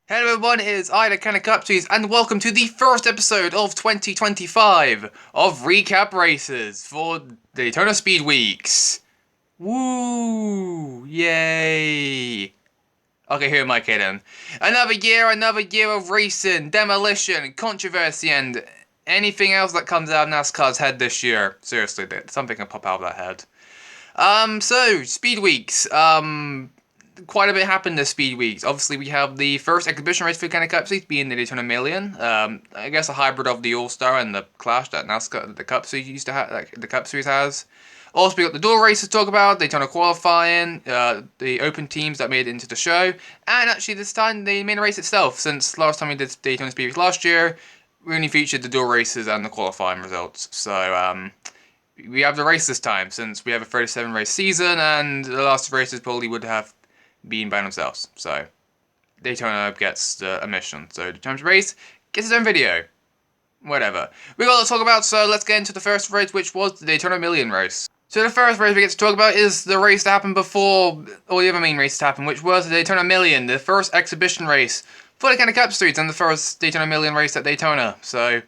Hello everyone, it is I, the Kind of Cupsies, and welcome to the first episode of 2025 of Recap Races for Daytona Speedweeks. Woo! Yay! Okay, who am I kidding? Another year of racing, demolition, controversy, and anything else that comes out of NASCAR's head this year. Seriously, something can pop out of that head. So, Speedweeks, quite a bit happened this Speed Weeks. Obviously, we have the first exhibition race for Kind of Cup Series being the Daytona Million. I guess a hybrid of the All Star and the Clash that NASCAR, the Cup Series used to have, like the Cup Series has. Also, we got the dual races to talk about, Daytona qualifying, the open teams that made it into the show, and actually this time the main race itself. Since last time we did Daytona Speed Weeks last year, we only featured the dual races and the qualifying results. So we have the race this time since we have a 37 race season, and the last races probably would have been by themselves. So Daytona gets the mission. So the championship race gets its own video. Whatever. We got to talk about, so let's get into the first race, which was the Daytona Million race. So the first race we get to talk about is the race that happened before all the other main races happened, which was the Daytona Million, the first exhibition race for the Kind of Cup Series and the first Daytona Million race at Daytona. So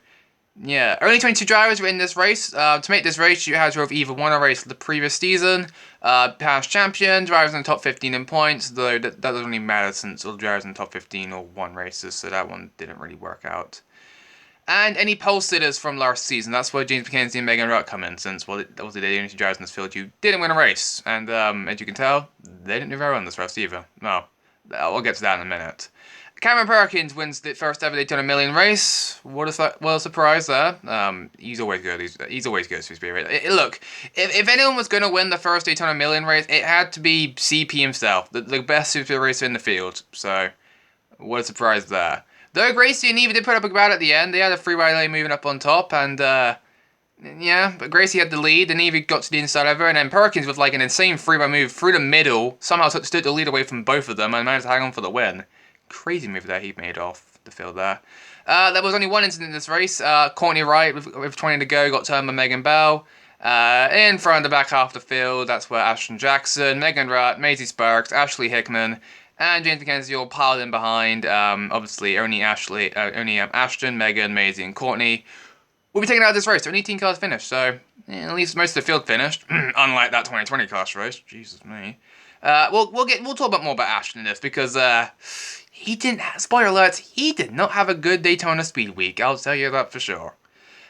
yeah, only 22 drivers were in this race. To make this race, you had to have either won a race the previous season, past champion, drivers in the top 15 in points, though that doesn't really matter since all the drivers in the top 15 all won races, so that one didn't really work out. And any pole sitters from last season. That's where James McKenzie and Megan Rutt come in, since, well, that was the only two drivers in this field who didn't win a race. And as you can tell, they didn't do very well in this race either. No, I'll get to that in a minute. Cameron Perkins wins the first ever Daytona Million race. What a surprise there. He's always good. He's always good to speed race. Look, if anyone was going to win the first Daytona Million race, it had to be CP himself, the best super racer in the field. So, what a surprise there. Though Gracie and Eva did put up a battle at the end. They had a three-wide lane moving up on top, and yeah, but Gracie had the lead, and Eva got to the inside of her, and then Perkins with like an insane three-wide move through the middle, somehow stood the lead away from both of them and managed to hang on for the win. Crazy move that he made off the field there. There was only one incident in this race. Courtney Wright, with 20 to go, got turned by Megan Bell. In front of the back half of the field, that's where Ashton Jackson, Megan Rutt, Maisie Sparks, Ashley Hickman, and James McKenzie all piled in behind. Obviously, only Ashton, Megan, Maisie, and Courtney will be taken out of this race. Only 18 cars finished, so at least most of the field finished. Unlike that 2020 class race. Jesus me. We'll talk about more about Ashton in this because he didn't. Spoiler alerts. He did not have a good Daytona Speed Week. I'll tell you that for sure.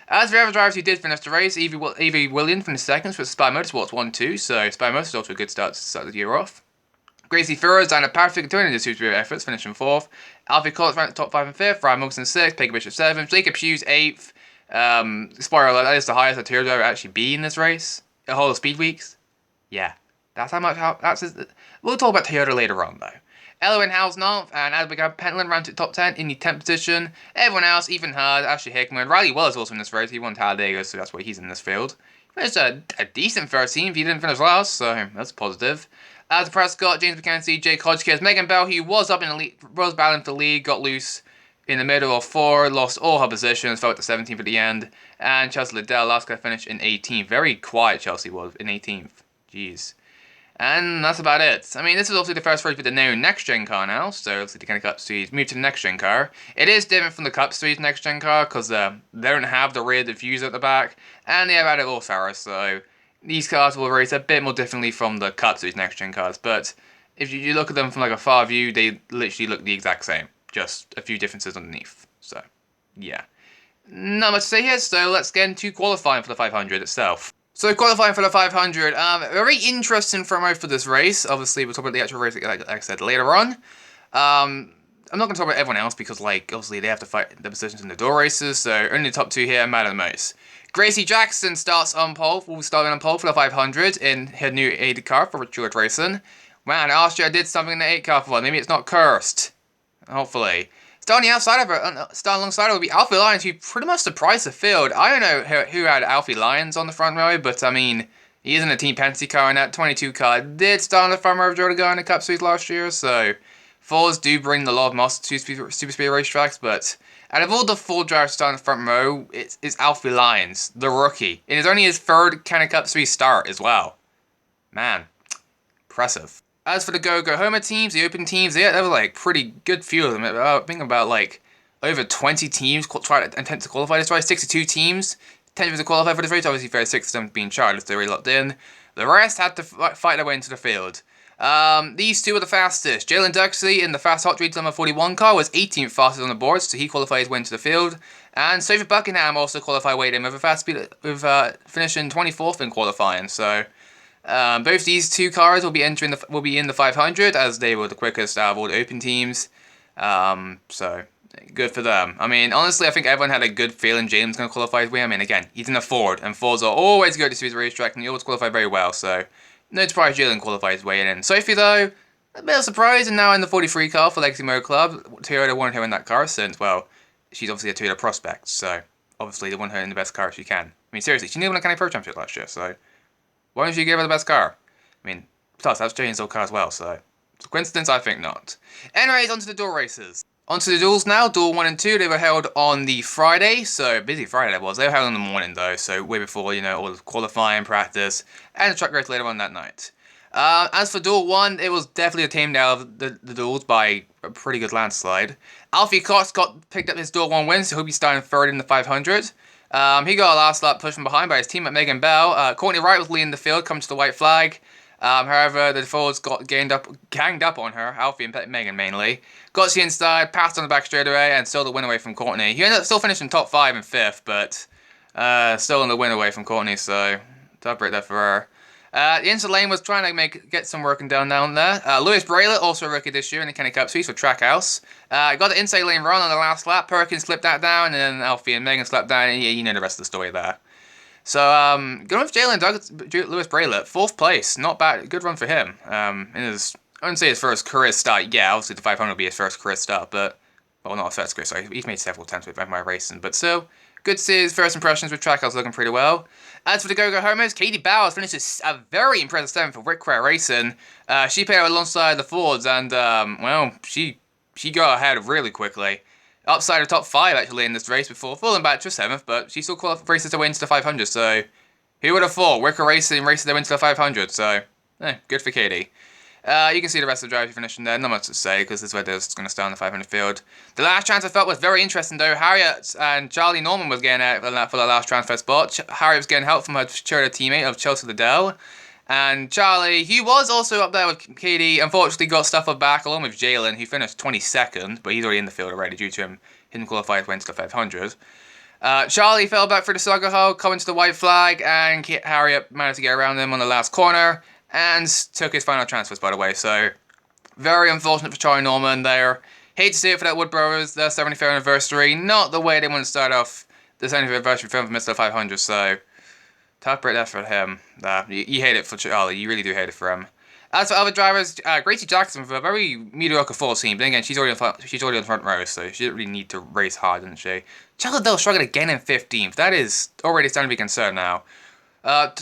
As for the other drivers who did finish the race, Evie Williams finished second with Spy Motorsports 1-2, so Spy Motorsports off to a good start to start the year off. Gracie Furrows and a perfect turn in the superior efforts, finishing fourth. Alfie Collins ranked top 5 and 5th, Ryan Wilson 6th, Peggy Bishop 7th, Jacob Hughes 8th. Spoiler alert, that is the highest a tier driver actually be in this race. The whole of Speed Weeks. Yeah, that's how much. We'll talk about Toyota later on, though. Elwin Howe's 9th, and Abigail Pentland ranked at top 10 in the 10th position. Everyone else, Ethan Hurd, Ashley Hickman, Riley Wallace also in this race. He won Talladega, so that's why he's in this field. It's a decent 13th. He didn't finish last, so that's positive. As Prescott, James McKenzie, Jake Hodgkiss, Megan Bell, who was up in the lead, was battling for the lead, got loose in the middle of 4, lost all her positions, fell to 17th at the end. And Chelsea Liddell, last guy, finished in 18th. Very quiet Chelsea was in 18th. Jeez. And that's about it. I mean, this is also the first race with the new next-gen car now, so obviously the Kind of Cup Series moved to the next-gen car. It is different from the Cup Series next-gen car, because they don't have the rear diffuser at the back, and they have added all Sarah, so these cars will race a bit more differently from the Cup Series next-gen cars, but if you look at them from like a far view, they literally look the exact same, just a few differences underneath, so yeah. Not much to say here, so let's get into qualifying for the 500 itself. So qualifying for the 500, very interesting promo for this race. Obviously, we'll talk about the actual race, like I said, later on. I'm not going to talk about everyone else because, like, obviously they have to fight the positions in the door races, so only the top 2 here matter the most. Gracie Jackson starts on pole, will be starting on pole for the 500 in her new 8 car for George Racing. Man, Austria did something in the 8 car for one. Maybe it's not cursed. Hopefully. Starting outside of her, starting alongside her will be Alfie Lyons, who pretty much surprised the field. I don't know who had Alfie Lyons on the front row, but I mean, he is in a Team Penske car, and that 22 car did start on the front row of Joe DeGar in the Cup Series last year, so Fords do bring a lot of muscle to super speed racetracks, but out of all the Ford drivers starting in the front row, it's Alfie Lyons, the rookie. It is only his 3rd Kind of Cup Series start as well. Man, impressive. As for the Go Homer teams, the Open teams, yeah, there were like pretty good few of them. I think about like over 20 teams try to attempt to qualify this race. 62 teams attempted to qualify for this race. Obviously, 36 of them being charged if they were locked in. The rest had to fight their way into the field. These two were the fastest. Jalen Duxley in the fast hot treats number 41 car was 18th fastest on the board, so he qualified his way into the field. And Sophie Buckingham also qualified way in with a fast speed with finishing 24th in qualifying. So both these two cars will be in the 500 as they were the quickest out of all the Open teams. So good for them. I mean, honestly, I think everyone had a good feeling Jalen's going to qualify his way. I mean, again, he's in a Ford, and Fords are always good to see his racetrack, and he always qualify very well. So no surprise Jalen qualified his way in. Sophie though, a bit of surprise, and now in the 43 car for Legacy Motor Club. Toyota wanted her in that car since, well, she's obviously a Toyota prospect, so obviously they want her in the best car she can. I mean, seriously, she didn't win a County Pro Championship last year, so why don't you give her the best car? I mean, plus that's Jane's old car as well, so it's a coincidence? I think not. Anyways, onto the dual races. Onto the duels now. Duel 1 and 2, they were held on the Friday, so busy Friday that was. They were held in the morning though, so way before, all the qualifying, practice, and the track race later on that night. As for Duel 1, it was definitely a team out of the duels by a pretty good landslide. Alfie Cox picked up his Duel 1 win, so he'll be starting third in the 500. He got a last lap pushed from behind by his teammate Megan Bell. Courtney Wright was leading the field, coming to the white flag. However, the Fords ganged up on her, Alfie and Megan mainly. Got she inside, passed on the back straightaway, and stole the win away from Courtney. He ended up still finishing top 5 and 5th, but still in the win away from Courtney, so tough break there for her. The inside lane was trying to get some working down there. Lewis Braylett, also a rookie this year in the Kenny Cup Series for Trackhouse. Got the inside lane run on the last lap. Perkins slipped that down, and then Alfie and Megan slipped down, and yeah, you know the rest of the story there. So, going with Lewis Braylett, 4th place, not bad, good run for him. In his, I wouldn't say his first career start, yeah, obviously the 500 will be his first career start, but, well, not his first career start, he's made several attempts with my racing, but still, good to see his first impressions with Trackhouse looking pretty well. As for the Go Homers, Katie Bowers finishes a very impressive 7th for Rick Crair Racing. She paired alongside the Fords, and, well, she got ahead really quickly. Upside of top 5 actually in this race before falling back to 7th, but she still races her way into the 500, so who would have thought? Wicker Racing races their way into the 500, so good for Katie. You can see the rest of the drivers finishing there, not much to say because this is where they're going to start in the 500 field. The last chance I felt was very interesting though. Harriet and Charlie Norman was getting out for the last transfer spot. Harriet was getting help from her Toyota teammate of Chelsea Liddell. And Charlie, he was also up there with Katie, unfortunately got stuff back along with Jalen, who finished 22nd, but he's already in the field already due to him qualifying went to the 500. Charlie fell back through the Saga hole, coming to the white flag, and Harriet managed to get around him on the last corner, and took his final transfers, by the way, so very unfortunate for Charlie Norman there. Hate to see it for that Wood Brothers, their 75th anniversary, not the way they want to start off the 75th anniversary film for Mr. 500, so tough break there for him. You hate it for Charlie. You really do hate it for him. As for other drivers, Gracie Jackson with a very mediocre full team. But again, she's already on the front row, so she didn't really need to race hard, didn't she? Charlotte Dell struggled again in 15th. That is already starting to be concerned now.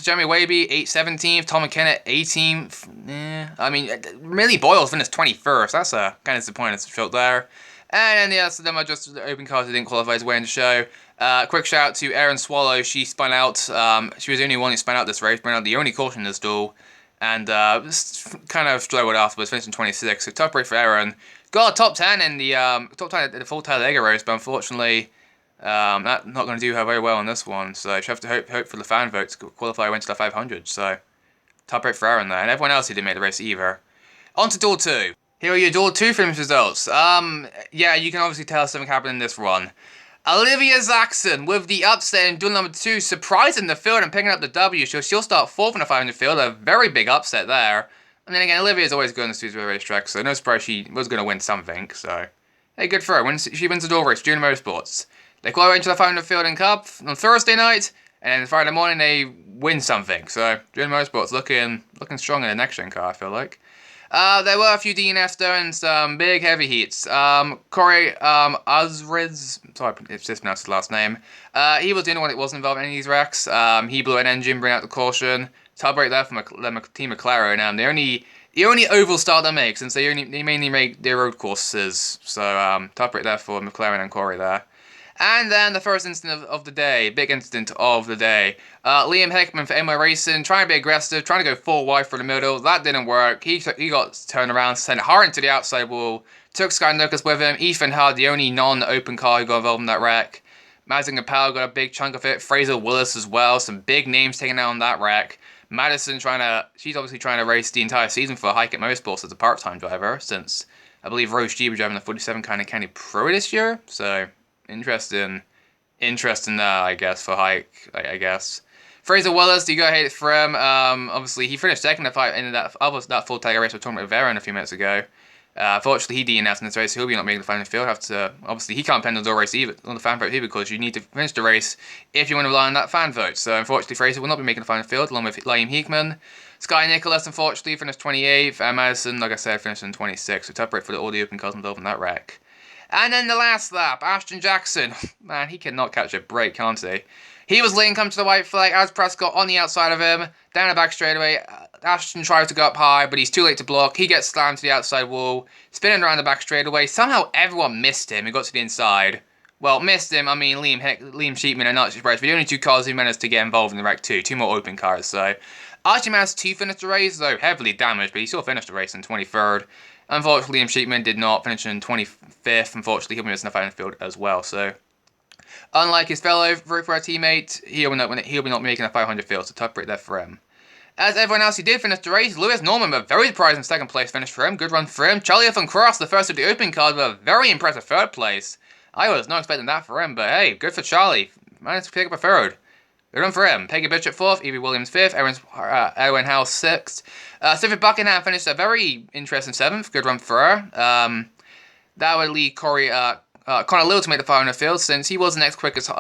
Jeremy Waby, 17th. Tom McKenna, 18th. I mean, Millie Boyle finished 21st. That's a kind of disappointing result there. And the rest of them are just the open cars that didn't qualify as way in the show. Quick shout out to Erin Swallow. She spun out. She was the only one who spun out this race, spun out the only caution in this duel. And kind of struggled afterwards, finishing 26th. So tough break for Erin. Got a top 10 in the top 10 at the full Talladega race, but unfortunately, that's not going to do her very well on this one. So she have to hope for the fan vote to qualify went to the 500. So top break for Erin there, and everyone else who didn't make the race either. On to Duel 2. Here are your Duel 2 finish results. Yeah, you can obviously tell something happened in this run. Olivia Zaxon with the upset in duel number 2, surprising the field and picking up the W. So she'll start 4th in the 500 field, a very big upset there. And then again, Olivia's always good on the Speedway racetrack, so no surprise she was going to win something. So, hey, good for her. She wins the duel race, Junior Motorsports. They qualify into the 500 field in Cup on Thursday night, and then Friday morning they win something. So, Junior Motorsports looking strong in the next gen car, I feel like. There were a few DNFs there and some big heavy heats. Corey Azriz, sorry if this pronounced his last name. He was the only one that wasn't involved in any of these wrecks. He blew an engine, bring out the caution. Top break there from Team McLaren. The only oval start they make, since they mainly make their road courses. So top break there for McLaren and Corey there. And then the first incident of the day, big incident of the day. Liam Hickman for MY Racing, trying to be aggressive, trying to go full wide for the middle. That didn't work. He got turned around, sent it hard into the outside wall. Took Sky Lucas with him. Ethan Hard, the only non-open car who got involved in that wreck. Madison Powell got a big chunk of it. Fraser Willis as well. Some big names taken out on that wreck. Madison she's obviously trying to race the entire season for Highcat Motorsports as a part-time driver since I believe Rose G was driving the 47 kind of County Pro this year. So interesting there, I guess, for Hike, I guess. Fraser Willis, you gotta hate it for him. Obviously he finished second in that full tiger race we were talking about Veron a few minutes ago. Fortunately, he DNF'd in this race, so he'll be not making the final field. Obviously, he can't pen on the race either, on the fan vote either, because you need to finish the race if you want to rely on that fan vote. So, unfortunately, Fraser will not be making the final field, along with Liam Hickman. Sky Nicholas, unfortunately, finished 28th, and Madison, like I said, finished in 26th. So, top rate for all the open cars involved in that wreck. And then the last lap, Ashton Jackson. Man, he cannot catch a break, can't he? He was late and come to the white flag as Prescott on the outside of him, down the back straightaway. Ashton tries to go up high, but he's too late to block. He gets slammed to the outside wall, spinning around the back straightaway. Somehow everyone missed him and got to the inside. Well, missed him, I mean Liam Sheepman and not surprised. But the only two cars who managed to get involved in the wreck too. Two more open cars, so. Archie managed to finish the race, though heavily damaged, but he still finished the race in 23rd. Unfortunately, Liam Sheepman did not finish in 25th. Unfortunately, he'll be missing the final field as well, so. Unlike his fellow Road teammate, he'll be not making a 500 field, so top rate there for him. As everyone else who did finish the race, Lewis Norman, a very surprising second place finish for him. Good run for him. Charlie F. Cross, the first of the open card, with a very impressive third place. I was not expecting that for him, but hey, good for Charlie. Managed to pick up a third. Good run for him. Peggy Bishop 4th, Evie Williams 5th, Erwin House 6th. Sophie Buckingham finished a very interesting 7th. Good run for her. That would lead Connor Little to make the final field, since he was the next quickest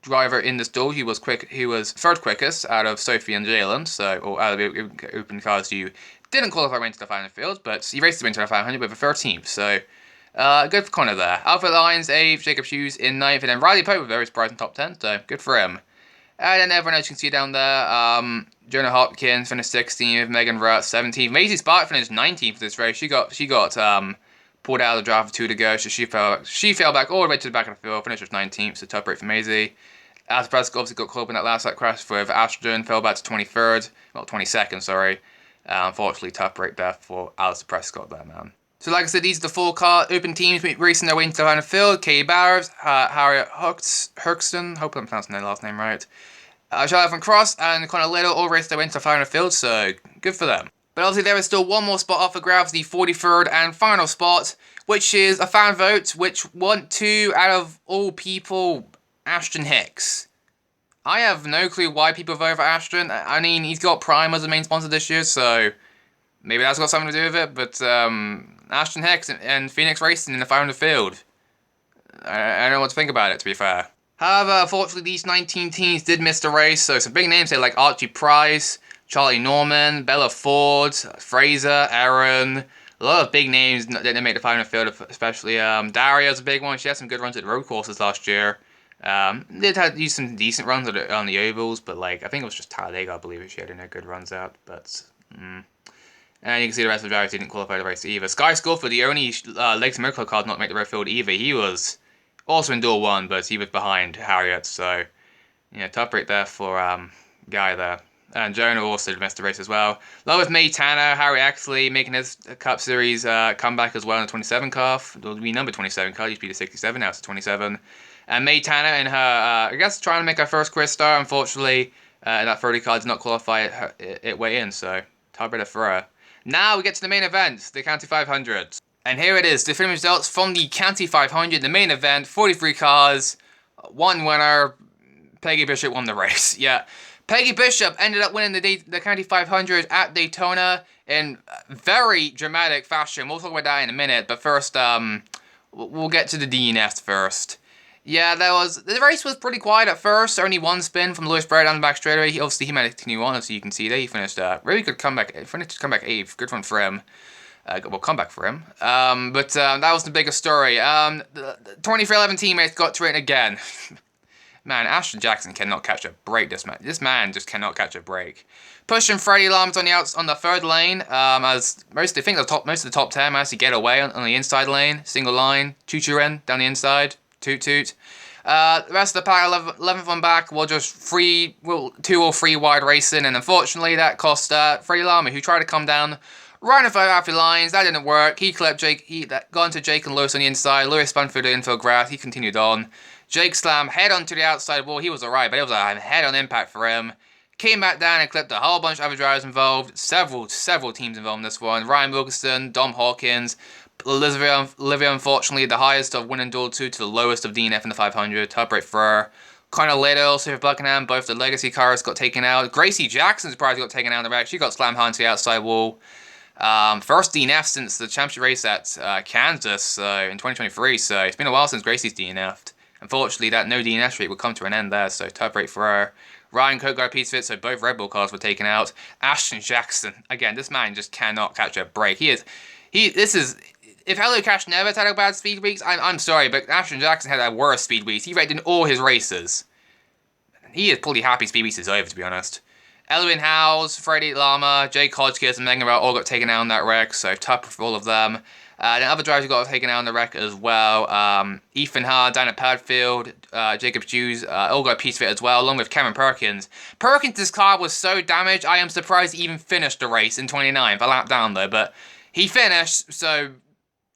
driver in this duel. He was third quickest out of Sophie and Jalen, or out of the open cars who didn't qualify into the final field, but he raced the into the 500 with a 13th, so good for Connor there. Alfred Lyons 8th, Jacob Hughes in 9th, and then Riley Pope with a very surprising top 10, so good for him. And then everyone else you can see down there, Jonah Hopkins finished 16th, Megan Rutt 17th, Maisie Spark finished 19th for this race. She got pulled out of the drive with 2 to go, so she fell back all the way to the back of the field, finished with 19th, so top rate for Maisie. As Prescott obviously got caught up in that last lap crash with Ashton, fell back to 23rd, well 22nd, sorry. Unfortunately, top rate there for Alistair Prescott there, man. So like I said, these are the 4 open teams racing their way into the final field. Katie Bowers, Harriet Herkston, hope I'm pronouncing their last name right. Charlotte Van Cross and Connor Little all raced their way into the final field, so good for them. But obviously there is still one more spot up for grabs, the 43rd and final spot, which is a fan vote, which want to, out of all people, Ashton Hicks. I have no clue why people vote for Ashton. I mean, he's got Prime as the main sponsor this year, so maybe that's got something to do with it, but Ashton Hicks and Phoenix Racing in the final field. I don't know what to think about it, to be fair. However, unfortunately, these 19 teams did miss the race, so some big names here like Archie Price, Charlie Norman, Bella Ford, Fraser, Aaron, a lot of big names that didn't make the final field, especially Daria's a big one. She had some good runs at the road courses last year. Did use some decent runs on the ovals, but like I think it was just Talladega, I believe, she had no good runs out. But and you can see the rest of the drivers didn't qualify the race either. Sky Sculford, the only Lakes Miracle car not to make the road field either. He was also in Duel 1, but he was behind Harriet, so yeah, top rate there for Guy there. And Jonah also missed the race as well. Along with May Tanner, Harry Axley making his Cup Series comeback as well in the 27 car. It'll be number 27 car, used to be the 67, now it's the 27. And May Tanner in her, I guess, trying to make her first career start. Unfortunately, in that 30 car did not qualify it way in, so top rater for her. Now we get to the main event, the County 500. And here it is, the definitive results from the County 500, the main event, 43 cars, one winner, Peggy Bishop won the race, yeah. Peggy Bishop ended up winning the County 500 at Daytona in very dramatic fashion. We'll talk about that in a minute, but first, we'll get to the DNFs first. Yeah, the race was pretty quiet at first. Only one spin from Lewis Brown down the back straightaway. He managed to continue on, as you can see there. He finished really good comeback. Finished comeback 8th. Good one for him. Comeback for him. But that was the biggest story. The 2011 teammates got to it again. Man, Ashton Jackson cannot catch a break. This man just cannot catch a break. Pushing Freddie Lambs on the third lane. As most of the top 10 managed to get away on the inside lane, single line, choo-choo in down the inside. toot toot. The rest of the pack, 11th one back, were just 2 or 3 wide racing, and unfortunately that cost Freddie Lamy, who tried to come down, ran a fight off the lines. That didn't work. He clipped Jake. He got into Jake and Lewis on the inside. Lewis spun through the infield grass. He continued on. Jake slammed head onto the outside wall. He was alright, but it was a head-on impact for him. Came back down and clipped a whole bunch of other drivers involved. Several teams involved in this one. Ryan Wilkinson, Dom Hawkins, Olivia, unfortunately, the highest of Win and Duel 2 to the lowest of DNF in the 500. Top rate for her. Connor Little, Sophie Buckingham, both the legacy cars got taken out. Gracie Jackson's prize got taken out in the back. She got slammed hard to the outside wall. First DNF since the championship race at Kansas in 2023, so it's been a while since Gracie's DNF'd. Unfortunately, that no DNF streak would come to an end there, so top rate for her. Ryan Cook got a piece of it, so both Red Bull cars were taken out. Ashton Jackson, again, this man just cannot catch a break. If Hello Cash never had a bad speed weeks, I'm sorry, but Ashton Jackson had a worse speed weeks. He wrecked in all his races. He is pretty happy speed weeks is over, to be honest. Elwin Howes, Freddie Lama, Jake Hodgkiss, and Megan Rowell all got taken out in that wreck, so top for all of them. Then other drivers who got taken out in the wreck as well. Ethan Hard, Dana Padfield, Jacob Hughes, all got a piece of it as well, along with Cameron Perkins. Perkins' car was so damaged, I am surprised he even finished the race in 29th, a lap down though, but he finished, so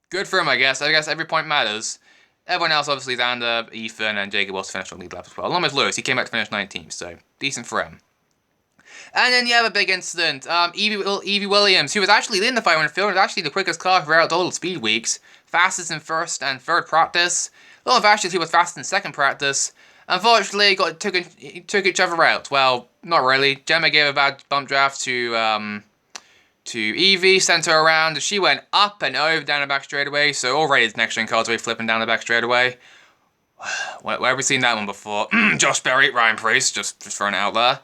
good for him, I guess. I guess every point matters. Everyone else, obviously, Xander, Ethan, and Jacob also finished on lead lap as well, along with Lewis. He came back to finish 19th, so decent for him. And then you have a big incident. Evie Williams, who was actually in the 500 field, was actually the quickest car throughout all the speed weeks. Fastest in first and third practice. Little Vashtis, who was fastest in second practice. Unfortunately, took each other out. Well, not really. Gemma gave a bad bump draft to Evie, sent her around. She went up and over down the back straightaway. So already the next gen cars were flipping down the back straightaway. Where have we seen that one before? Josh Berry, Ryan Priest, just throwing it out there.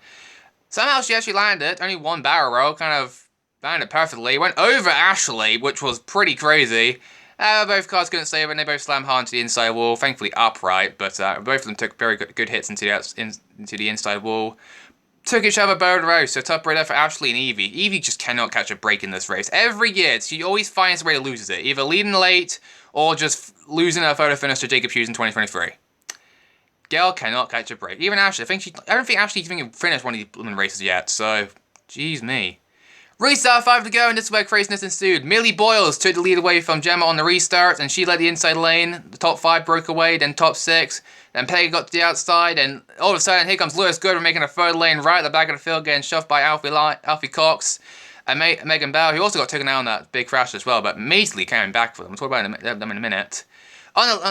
Somehow she actually landed, only one barrel roll, kind of landed perfectly. Went over Ashley, which was pretty crazy. Both cars couldn't save it, and they both slammed hard into the inside wall, thankfully upright, but both of them took very good hits into the inside wall. Took each other both rows, so top right for Ashley and Evie. Evie just cannot catch a break in this race. Every year, she always finds a way to lose it, either leading late or just losing her photo finish to Jacob Hughes in 2023. Girl cannot catch a break. Even Ashley, I don't think Ashley's even finished one of these blooming races yet, so, jeez me. Restart 5 to go, and this is where craziness ensued. Millie Boyles took the lead away from Gemma on the restart, and she led the inside lane. The top 5 broke away, then top 6. Then Peggy got to the outside, and all of a sudden, here comes Lewis Goodwin making a third lane right at the back of the field, getting shoved by Alfie Cox and Megan Bell, who also got taken out on that big crash as well, but amazingly came back for them. We'll talk about them in a minute.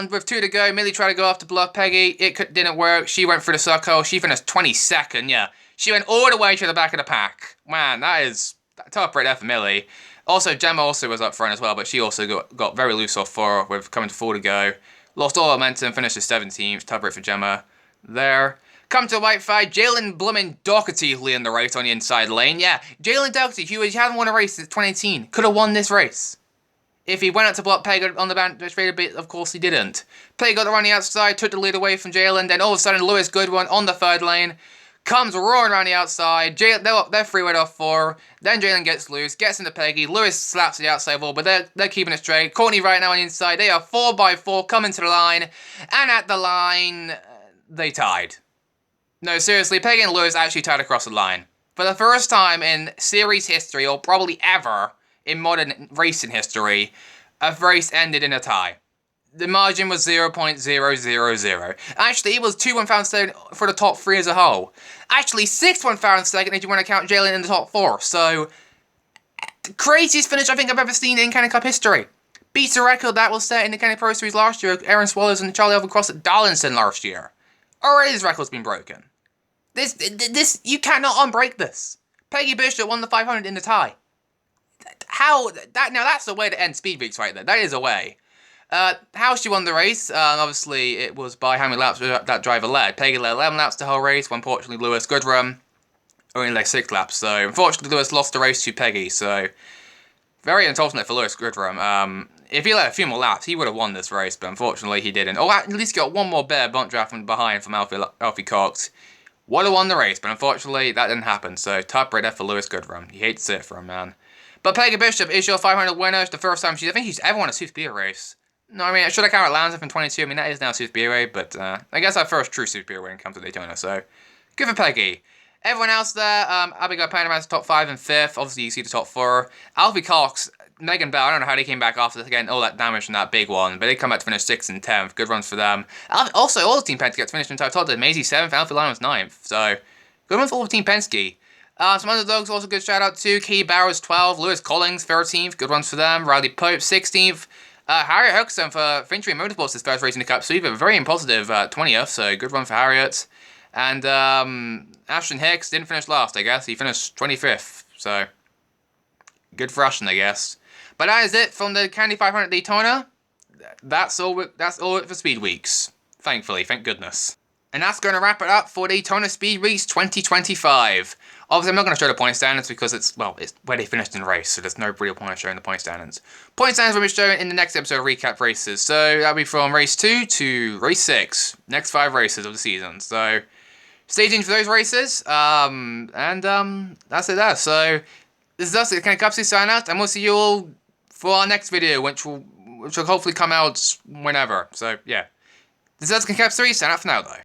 With 2 to go, Millie tried to go off to bluff Peggy. It didn't work. She went through the circle. She finished 22nd, yeah. She went all the way to the back of the pack. Man, that is top right there for Millie. Also, Gemma also was up front as well, but she also got very loose off 4 with coming to 4 to go. Lost all momentum, finished at 17th. Top right for Gemma there. Come to the white flag, Jalen Bloomin' Doherty leading the race on the inside lane. Yeah, Jalen Doherty, who hasn't won a race since 2018, could have won this race. If he went out to block Peg on the band straight a bit, of course he didn't. Peg got the run on the outside, took the lead away from Jalen, then all of a sudden Lewis Goodwin on the 3rd lane, comes roaring around the outside, they're freeway off 4, then Jalen gets loose, gets into Peggy, Lewis slaps the outside wall, but they're keeping it straight. Courtney right now on the inside, they are 4x4 coming to the line, and at the line, they tied. No, seriously, Peggy and Lewis actually tied across the line. For the first time in series history, or probably ever, in modern racing history, a race ended in a tie. The margin was 0.000. Actually, it was 2 1,000 for the top 3 as a whole. Actually, 6 1,000 if you want to count Jalen in the top 4. So, the craziest finish I think I've ever seen in Kenny Cup history. Beats a record that was set in the Kenny Pro Series last year. Aaron Swallows and Charlie Overcross at Darlington last year. Already this record's been broken. This, you cannot unbreak this. Peggy Bishop won the 500 in the tie. Now that's the way to end Speedweeks right there. That is a way. How she won the race, obviously it was by how many laps that driver led. Peggy led 11 laps the whole race, unfortunately Lewis Goodrum only led 6 laps, so unfortunately Lewis lost the race to Peggy, so very unfortunate for Lewis Goodrum. If he led a few more laps, he would have won this race, but unfortunately he didn't. Or at least got one more bare bump draft from behind from Alfie Cox. Would have won the race, but unfortunately that didn't happen, so top rate for Lewis Goodrum. You hate to see it for him, man. But Peggy Bishop is your 500 winner. It's the first time I think she's ever won a Super Speedway race. No, I mean, I should have counted Atlanta from 22. I mean, that is now Super Speedway, but I guess our first true Super Speedway when it comes to Daytona, so good for Peggy. Everyone else there, Abigail Panama's top 5 and 5th. Obviously, you see the top 4. Alfie Cox, Megan Bell, I don't know how they came back after again all that damage from that big one, but they come back to finish 6th and 10th. Good runs for them. Also, all the Team Penske finished in top 10. Maisie 7th, Alfie Lyon was 9th, so good run for all the Team Penske. Some underdogs also good shout out to Key Bowers 12th, Lewis Collins 13th, good runs for them. Riley Pope 16th. Harriet Huxton for Finchery Motorsports, his first race in the Cup Sweep, very positive 20th, so good run for Harriet. And Ashton Hicks didn't finish last, I guess. He finished 25th, so good for Ashton, I guess. But that is it from the Candy 500 Daytona. That's all it for Speed Weeks. Thankfully, thank goodness. And that's going to wrap it up for Daytona Speed Weeks 2025. Obviously, I'm not going to show the point standards because it's where they finished in the race, so there's no real point of showing the point standards. Point standards will be shown in the next episode of Recap Races, so that'll be from race 2 to race 6, next 5 races of the season. So stay tuned for those races, that's it there. So this is us at Ken Cupsy sign out, and we'll see you all for our next video, which will hopefully come out whenever. So yeah, this is us at Ken Cupsy sign out for now though.